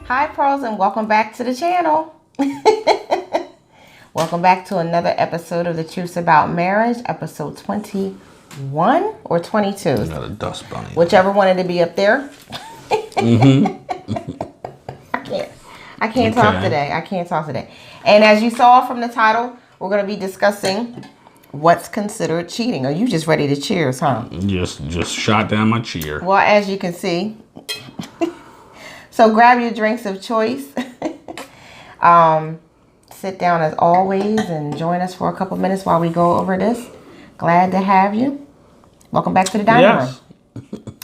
Hi, pros, and welcome back to the channel. Welcome back to another episode of The Truth About Marriage, episode 21 or 22. I got a dust bunny. Whichever wanted to be up there. I can't talk today. I can't talk today. And as you saw from the title, we're going to be discussing what's considered cheating. Are you just ready to cheers, huh? Just shot down my cheer. Well, as you can see. So grab your drinks of choice. Sit down as always and join us for a couple minutes while we go over this. Glad to have you. Welcome back to the dining room.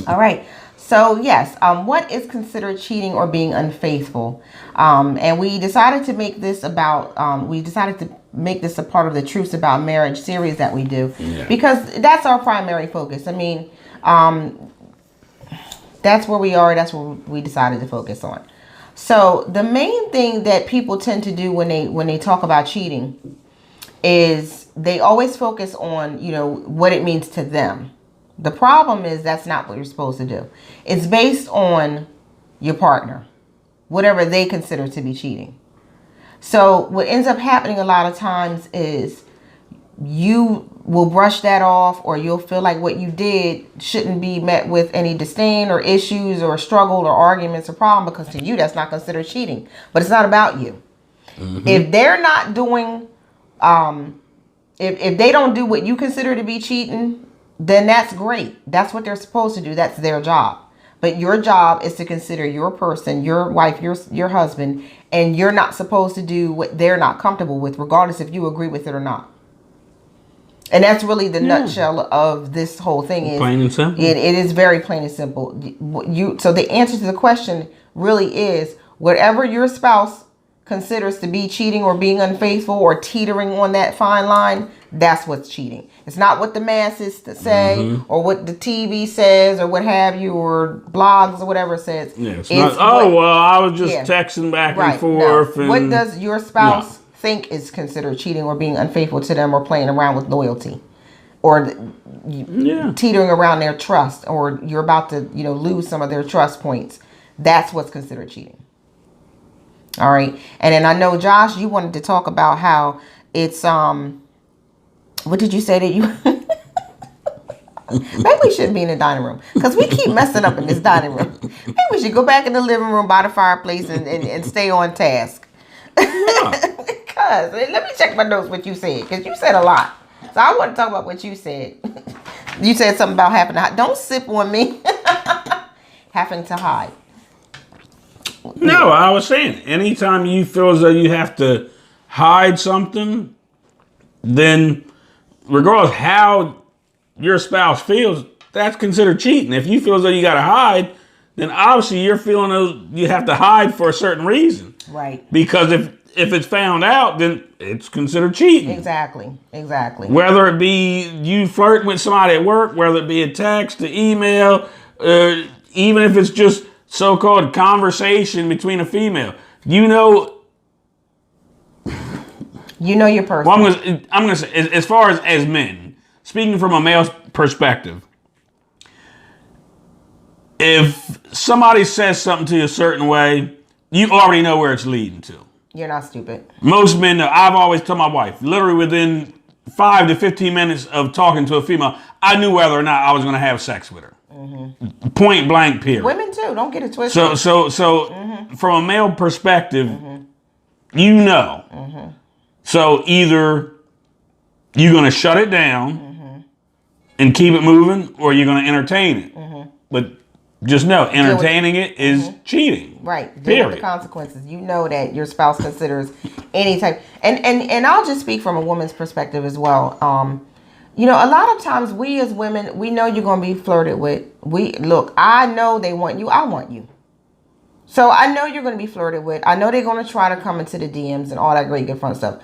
All right. So yes, what is considered cheating or being unfaithful? And we decided to make this about, a part of the Truths About Marriage series that we do. Yeah. Because that's our primary focus. I mean, that's where we are. That's what we decided to focus on. So the main thing that people tend to do when they talk about cheating is they always focus on, what it means to them. The problem is that's not what you're supposed to do. It's based on your partner, whatever they consider to be cheating. So what ends up happening a lot of times is you will brush that off, or you'll feel like what you did shouldn't be met with any disdain or issues or struggle or arguments or problem, because to you that's not considered cheating. But it's not about you. Mm-hmm. If they're not doing, if they don't do what you consider to be cheating, then that's great. That's what they're supposed to do. That's their job. But your job is to consider your person, your wife, your husband, and you're not supposed to do what they're not comfortable with, regardless if you agree with it or not. And that's really the nutshell of this whole thing. Is plain and simple. It is very plain and simple. So the answer to the question really is whatever your spouse considers to be cheating or being unfaithful or teetering on that fine line, that's what's cheating. It's not what the masses say or what the TV says or what have you, or blogs or whatever it says. Yeah, it's not, I was just texting back and forth. No. What does your spouse think is considered cheating or being unfaithful to them, or playing around with loyalty, or teetering around their trust, or you're about to lose some of their trust points? That's what's considered cheating. All right. And then I know, Josh, you wanted to talk about how it's what did you say that you maybe we shouldn't be in the dining room, because we keep messing up in this dining room. Maybe we should go back in the living room by the fireplace and stay on task. Because let me check my notes what you said, because you said a lot. So I want to talk about what you said. You said something about having to hide. Don't sip on me. Having to hide. No, I was saying, anytime you feel as though you have to hide something, then regardless how your spouse feels, that's considered cheating. If you feel as though you got to hide, then obviously you're feeling as you have to hide for a certain reason. Right. Because if it's found out, then it's considered cheating. Exactly. Whether it be you flirting with somebody at work, whether it be a text, an email, even if it's just so-called conversation between a female, you know your person. Well, I'm gonna say, as far as men, speaking from a male's perspective, if somebody says something to you a certain way, you already know where it's leading to. You're not stupid. Most men know. I've always told my wife, literally within 5 to 15 minutes of talking to a female, I knew whether or not I was going to have sex with her. Mm-hmm. Point blank, period. Women too. Don't get it twisted. So from a male perspective, you know. Mm-hmm. So either you're going to shut it down and keep it moving, or you're going to entertain it. Mm-hmm. But just know, entertaining it is cheating. Right. Deal with the consequences. You know that your spouse considers any type. And I'll just speak from a woman's perspective as well. A lot of times we as women, we know you're going to be flirted with. I know they want you. I want you. So I know you're going to be flirted with. I know they're going to try to come into the DMs and all that great, good fun stuff.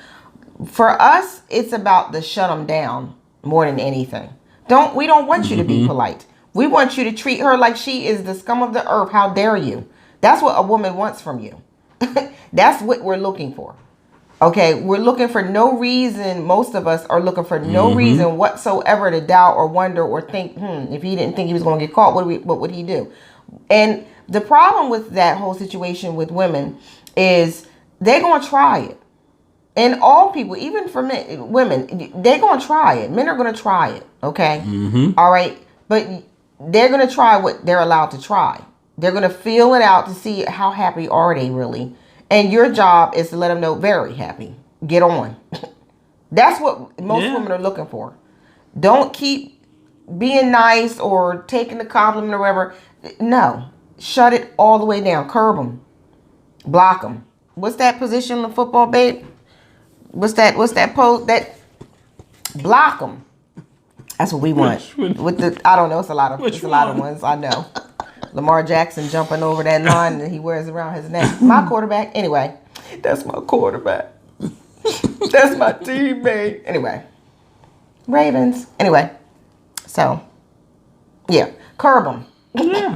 For us, it's about the shut them down more than anything. We don't want you to be polite. We want you to treat her like she is the scum of the earth. How dare you? That's what a woman wants from you. That's what we're looking for. Okay, we're looking for no reason. Most of us are looking for no reason whatsoever to doubt or wonder or think, if he didn't think he was going to get caught, what would he do? And the problem with that whole situation with women is they're going to try it. And all people, even for men, women, they're going to try it. Men are going to try it. Okay. All right. But they're going to try what they're allowed to try. They're going to feel it out to see how happy are they really. And your job is to let them know very happy. Get on. That's what most women are looking for. Don't keep being nice or taking the compliment or whatever. No. Shut it all the way down. Curb them. Block them. What's that position in the football, babe? What's that pose? That block them. That's what we want. With the I don't know. It's a lot of ones. I know. Lamar Jackson jumping over that line that he wears around his neck. My quarterback. Anyway, that's my quarterback. That's my teammate. Anyway, Ravens. Anyway, so yeah, curb them,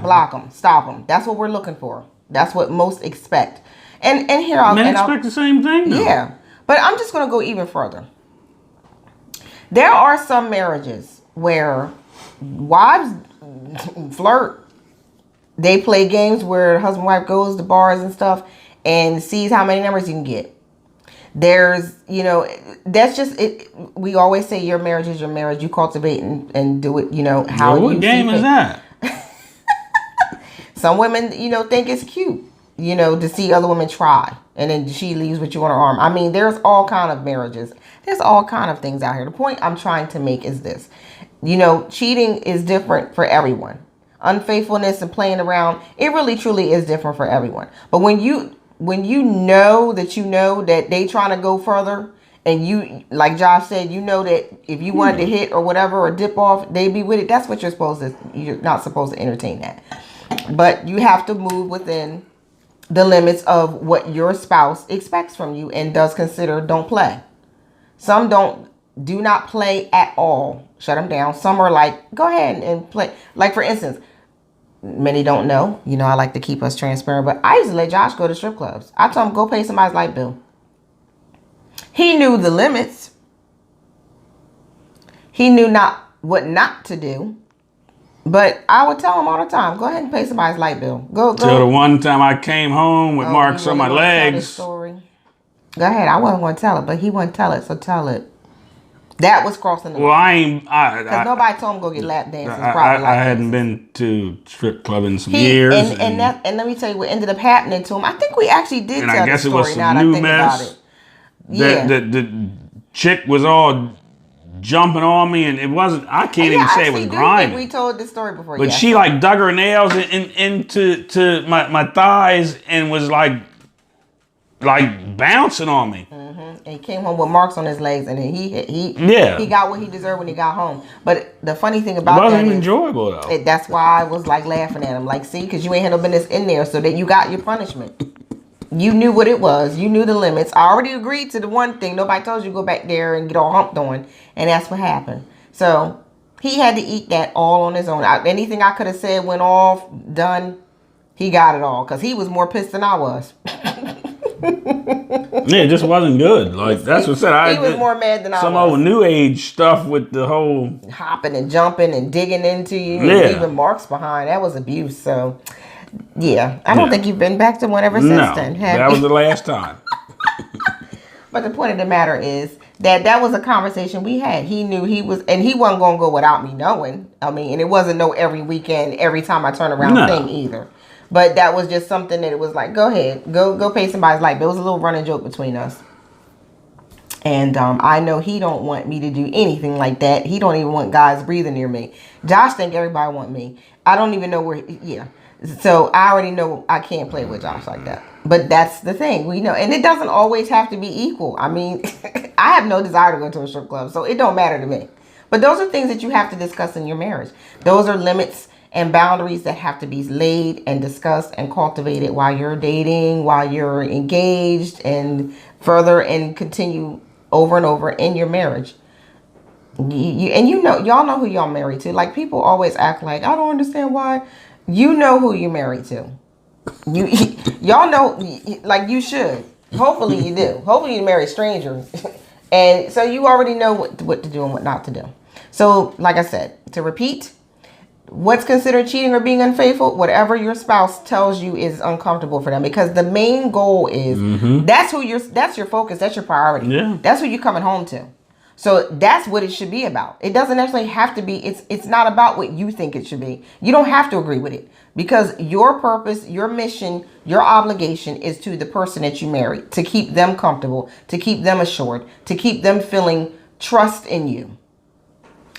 block them, stop them. That's what we're looking for. That's what most expect. And here I'll expect the same thing. Though. Yeah, but I'm just gonna go even further. There are some marriages where wives flirt. They play games where husband and wife goes to bars and stuff and sees how many numbers you can get. There's, that's just it. We always say your marriage is your marriage. You cultivate and do it, how you. What game is that? Some women, think it's cute, to see other women try. And then she leaves with you on her arm. I mean, there's all kind of marriages. There's all kind of things out here. The point I'm trying to make is this. Cheating is different for everyone. Unfaithfulness and playing around, it really truly is different for everyone. But when you know that they trying to go further, and you, like Josh said, that if you wanted to hit or whatever or dip off, they be with it. That's what you're not supposed to entertain that. But you have to move within the limits of what your spouse expects from you and does consider. Don't play. Some do not play at all. Shut them down. Some are like, go ahead and play. Like, for instance, many don't know. I like to keep us transparent, but I used to let Josh go to strip clubs. I told him, go pay somebody's light bill. He knew the limits. He knew what not to do. But I would tell him all the time, go ahead and pay somebody's light bill. Go. Till the one time I came home with marks on my legs. Story? Go ahead. I wasn't going to tell it, but he wouldn't tell it, so tell it. That was crossing the line. Well, I ain't. Because nobody told him to go get lap dances. I hadn't been to strip club in some years. And let me tell you what ended up happening to him. I think we actually did tell the story now that I think about it. Yeah. The chick was all jumping on me, and it wasn't. I can't even say it was grinding. We told this story before. But she dug her nails into my thighs and was like bouncing on me. Mm-hmm. And he came home with marks on his legs, and then he got what he deserved when he got home. But the funny thing about it wasn't enjoyable though. That's why I was laughing at him, see, because you ain't had no business in there, so that you got your punishment. You knew what it was. You knew the limits. I already agreed to the one thing. Nobody told you to go back there and get all humped on, and that's what happened. So he had to eat that all on his own. Anything I could have said went off, done. He got it all because he was more pissed than I was. Yeah, it just wasn't good. That's what I said. He was more mad than I was. Some old new age stuff with the whole hopping and jumping and digging into you and leaving marks behind. That was abuse. So, yeah, I don't think you've been back to one ever since then. That was the last time. But the point of the matter is that was a conversation we had. He knew he wasn't going to go without me knowing. I mean, and it wasn't no every weekend, every time I turn around thing either. But that was just something that it was like, go ahead, go pay somebody's light bill. It was a little running joke between us. And I know he don't want me to do anything like that. He don't even want guys breathing near me. Josh think everybody want me. I don't even know where, So I already know I can't play with Josh like that. But that's the thing. We know. And it doesn't always have to be equal. I mean, I have no desire to go to a strip club, so it don't matter to me. But those are things that you have to discuss in your marriage. Those are limits and boundaries that have to be laid and discussed and cultivated while you're dating, while you're engaged, and further and continue over and over in your marriage. Y'all know who y'all married to. People always act like, I don't understand why. You know who you're married to. Y'all know, you should. Hopefully you do. Hopefully you marry strangers. And so you already know what to do and what not to do. So, like I said, to repeat, what's considered cheating or being unfaithful? Whatever your spouse tells you is uncomfortable for them, because the main goal is that's your focus, that's your priority. Yeah. That's who you're coming home to. So that's what it should be about. It doesn't actually have to be. It's not about what you think it should be. You don't have to agree with it, because your purpose, your mission, your obligation is to the person that you marry, to keep them comfortable, to keep them assured, to keep them feeling trust in you.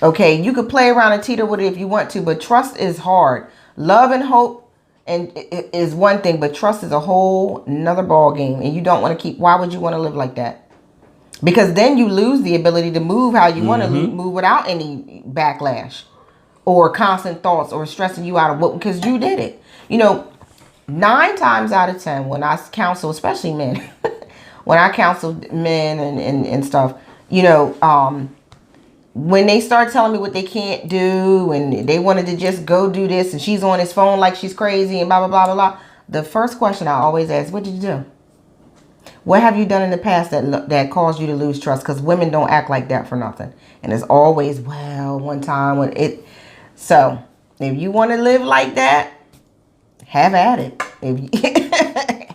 Okay, you could play around and teeter with it if you want to, but trust is hard. Love and hope is one thing, but trust is a whole another ball game, and you don't want to keep. Why would you want to live like that? Because then you lose the ability to move how you want to move without any backlash or constant thoughts or stressing you out of what, because you did it. 9 times out of 10, when I counsel, especially men, when I counsel men and stuff, when they start telling me what they can't do and they wanted to just go do this and she's on his phone like she's crazy and blah, blah, blah, blah, blah. The first question I always ask, what did you do? What have you done in the past that caused you to lose trust? Because women don't act like that for nothing. And it's always, well, one time when it... So, if you want to live like that, have at it.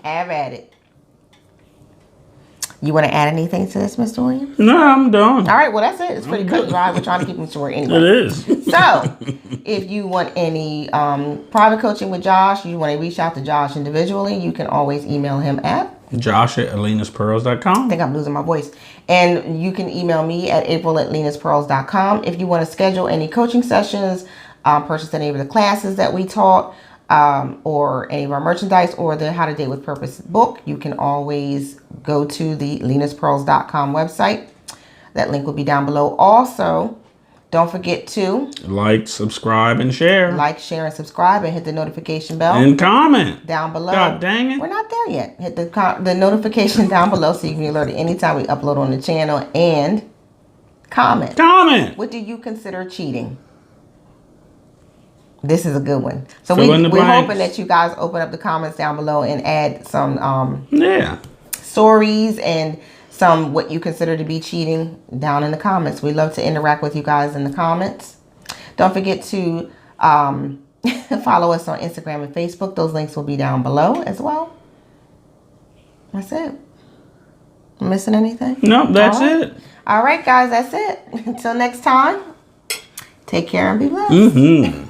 Have at it. You want to add anything to this, Mr. Williams? No, I'm done. All right, well, that's it. It's pretty cut and dry. We're trying to keep them short anyway. It is. So, if you want any private coaching with Josh, you want to reach out to Josh individually, you can always email him at Josh@lenaspearls.com. I think I'm losing my voice. And you can email me at April@lenaspearls.com. If you want to schedule any coaching sessions, purchase any of the classes that we taught, or any of our merchandise, or the How to Date with Purpose book, you can always go to the lenaspearls.com website. That link will be down below. Also, don't forget to like, subscribe, and share. Like, share, and subscribe, and hit the notification bell. And comment. Down below. God dang it. We're not there yet. Hit the notification down below so you can be alerted anytime we upload on the channel. And comment. Comment. What do you consider cheating? This is a good one. So Fill in the we're blanks. hoping that you guys open up the comments down below and add some stories and some what you consider to be cheating down in the comments. We love to interact with you guys in the comments. Don't forget to follow us on Instagram and Facebook. Those links will be down below as well. That's it. I'm missing anything? No, that's it. All right, guys, that's it. Until next time, take care and be blessed.